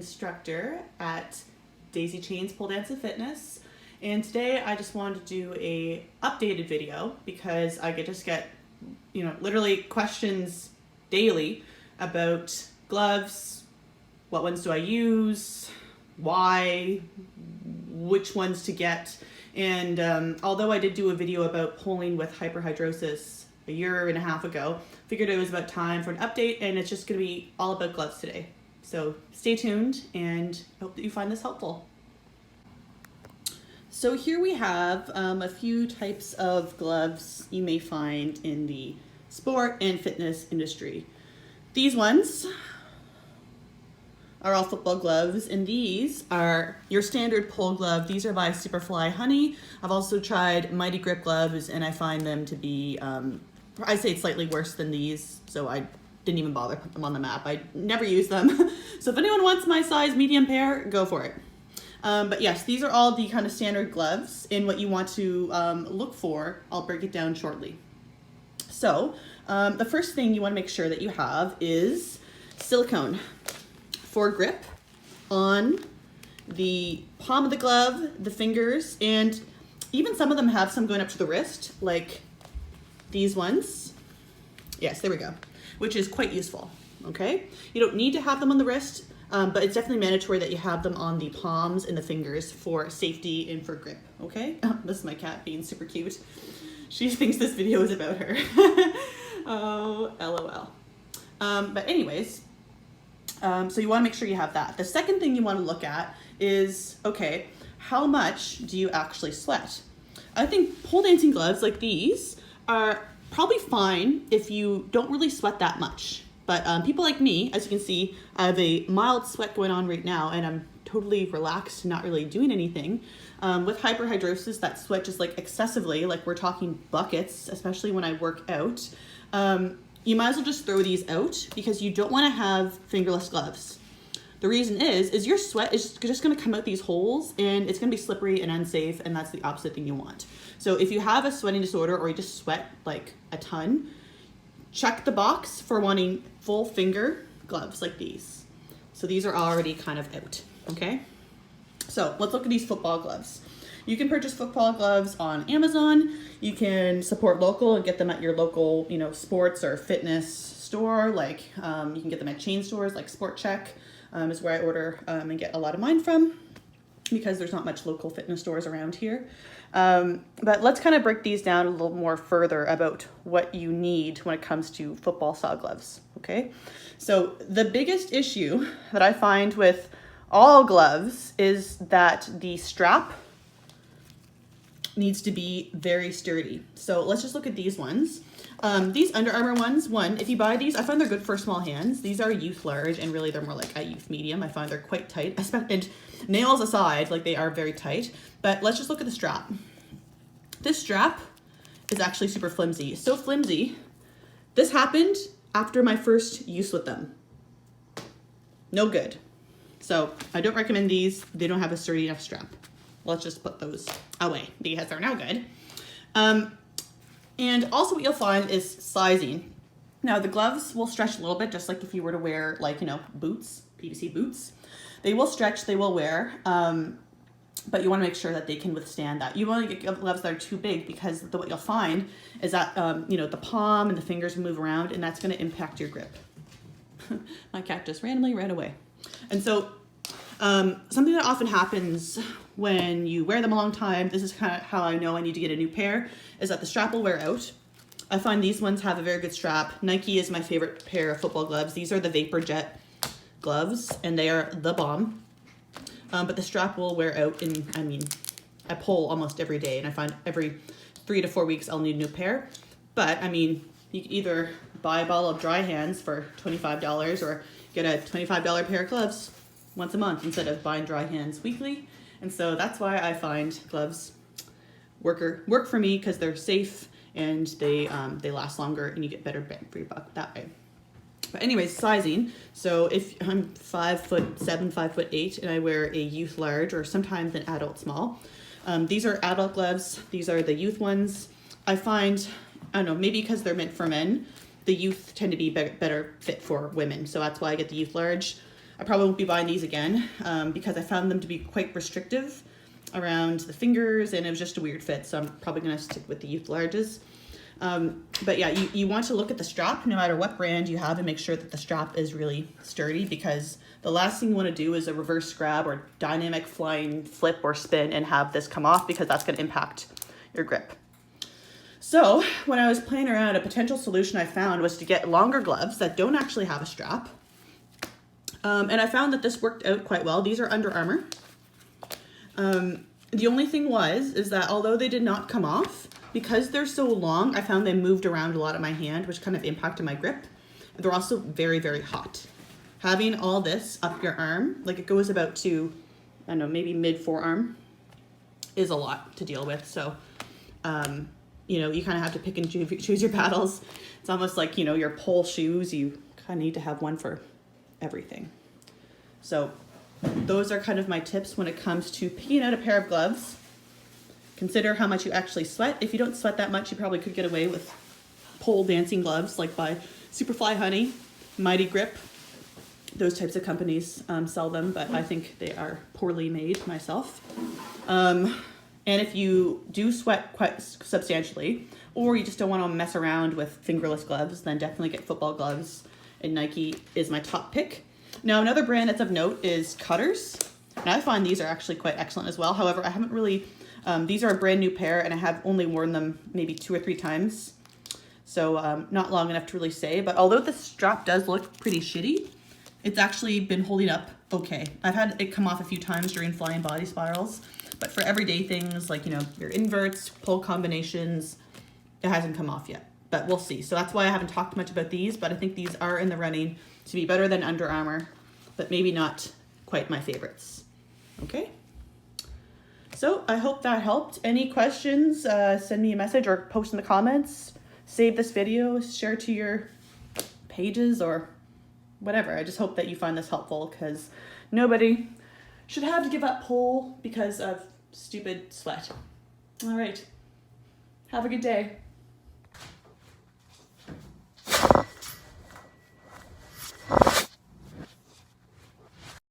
instructor at Daisy Chain's Pole Dance and Fitness. And today I just wanted to do a updated video because I just get, literally questions daily about gloves. What ones do I use? Why? Which ones to get? And although I did do a video about poling with hyperhidrosis a year and a half ago, figured it was about time for an update, and it's just going to be all about gloves today. So stay tuned and I hope that you find this helpful. So here we have a few types of gloves you may find in the sport and fitness industry. These ones are all football gloves, and these are your standard pole glove. These are by Superfly Honey. I've also tried Mighty Grip gloves, and I find them to be, I'd say slightly worse than these, so I didn't even bother put them on the map. I never use them. So if anyone wants my size medium pair, go for it. But yes, these are all the kind of standard gloves, and what you want to look for, I'll break it down shortly. So the first thing you want to make sure that you have is silicone for grip on the palm of the glove, the fingers, and even some of them have some going up to the wrist, like these ones. Yes, there we go, which is quite useful, okay? You don't need to have them on the wrist, but it's definitely mandatory that you have them on the palms and the fingers for safety and for grip, okay? This is my cat being super cute. She thinks this video is about her. Oh, LOL. But anyways, so you want to make sure you have that. The second thing you want to look at is, okay, how much do you actually sweat? I think pole dancing gloves like these are probably fine if you don't really sweat that much. But people like me, as you can see, I have a mild sweat going on right now, and I'm totally relaxed, not really doing anything. With hyperhidrosis, that sweat just like excessively, like we're talking buckets, especially when I work out. You might as well just throw these out because you don't want to have fingerless gloves. The reason is your sweat is just going to come out these holes, and it's going to be slippery and unsafe, and that's the opposite thing you want. So if you have a sweating disorder or you just sweat like a ton, check the box for wanting full finger gloves like these. So these are already kind of out, okay? So let's look at these football gloves. You can purchase football gloves on Amazon. You can support local and get them at your local, sports or fitness store. Like you can get them at chain stores like Sport Check is where I order and get a lot of mine from, because there's not much local fitness stores around here. But let's kind of break these down a little more further about what you need when it comes to football style gloves, okay? So the biggest issue that I find with all gloves is that the strap needs to be very sturdy. So let's just look at these ones. These Under Armour ones, if you buy these, I find they're good for small hands. These are youth large, and really they're more like a youth medium. I find they're quite tight, and nails aside, like they are very tight. But let's just look at the strap. This strap is actually super flimsy. So flimsy, this happened after my first use with them. No good. So I don't recommend these. They don't have a sturdy enough strap. Let's just put those away because they're no good. And also what you'll find is sizing. Now the gloves will stretch a little bit, just like if you were to wear boots, PVC boots. They will stretch, they will wear, but you want to make sure that they can withstand that. You want to get gloves that are too big, because what you'll find is that, the palm and the fingers move around, and that's going to impact your grip. My cat just randomly ran away. And so something that often happens when you wear them a long time, this is kind of how I know I need to get a new pair, is that the strap will wear out. I find these ones have a very good strap. Nike is my favorite pair of football gloves. These are the Vapor Jet gloves, and they are the bomb. But the strap will wear out, and I pole almost every day, and I find every 3 to 4 weeks I'll need a new pair. But you can either buy a bottle of dry hands for $25 or get a $25 pair of gloves once a month instead of buying dry hands weekly. And so that's why I find gloves work for me, because they're safe and they last longer, and you get better bang for your buck that way. But anyways, sizing. So if I'm 5'7", 5'8", and I wear a youth large or sometimes an adult small, these are adult gloves. These are the youth ones. I find, I don't know, maybe because they're meant for men, the youth tend to be better fit for women. So that's why I get the youth large. I probably won't be buying these again because I found them to be quite restrictive around the fingers, and it was just a weird fit, so I'm probably going to stick with the youth larges. But yeah, you want to look at the strap no matter what brand you have and make sure that the strap is really sturdy, because the last thing you want to do is a reverse grab or dynamic flying flip or spin and have this come off, because that's going to impact your grip. So when I was playing around, a potential solution I found was to get longer gloves that don't actually have a strap. And I found that this worked out quite well. These are Under Armour. The only thing is that although they did not come off, because they're so long, I found they moved around a lot in my hand, which kind of impacted my grip. They're also very, very hot. Having all this up your arm, like it goes about to, I don't know, maybe mid forearm, is a lot to deal with. So, you know, you kind of have to pick and choose your battles. It's almost like, you know, your pole shoes, you kind of need to have one for everything. So those are kind of my tips when it comes to picking out a pair of gloves. Consider how much you actually sweat. If you don't sweat that much, you probably could get away with pole dancing gloves like by Superfly Honey, Mighty Grip. Those types of companies sell them, but I think they are poorly made myself. And if you do sweat quite substantially, or you just don't want to mess around with fingerless gloves, then definitely get football gloves, and Nike is my top pick. Now, another brand that's of note is Cutters. And I find these are actually quite excellent as well. However, I haven't really, these are a brand new pair, and I have only worn them maybe 2 or 3 times. So not long enough to really say, but although the strap does look pretty shitty, it's actually been holding up okay. I've had it come off a few times during flying body spirals, but for everyday things like, you know, your inverts, pull combinations, it hasn't come off yet, but we'll see. So that's why I haven't talked much about these, but I think these are in the running to be better than Under Armour, but maybe not quite my favorites. Okay. So I hope that helped. Any questions, send me a message or post in the comments. Save this video, share to your pages or whatever. I just hope that you find this helpful, because nobody should have to give up pole because of stupid sweat. All right. Have a good day.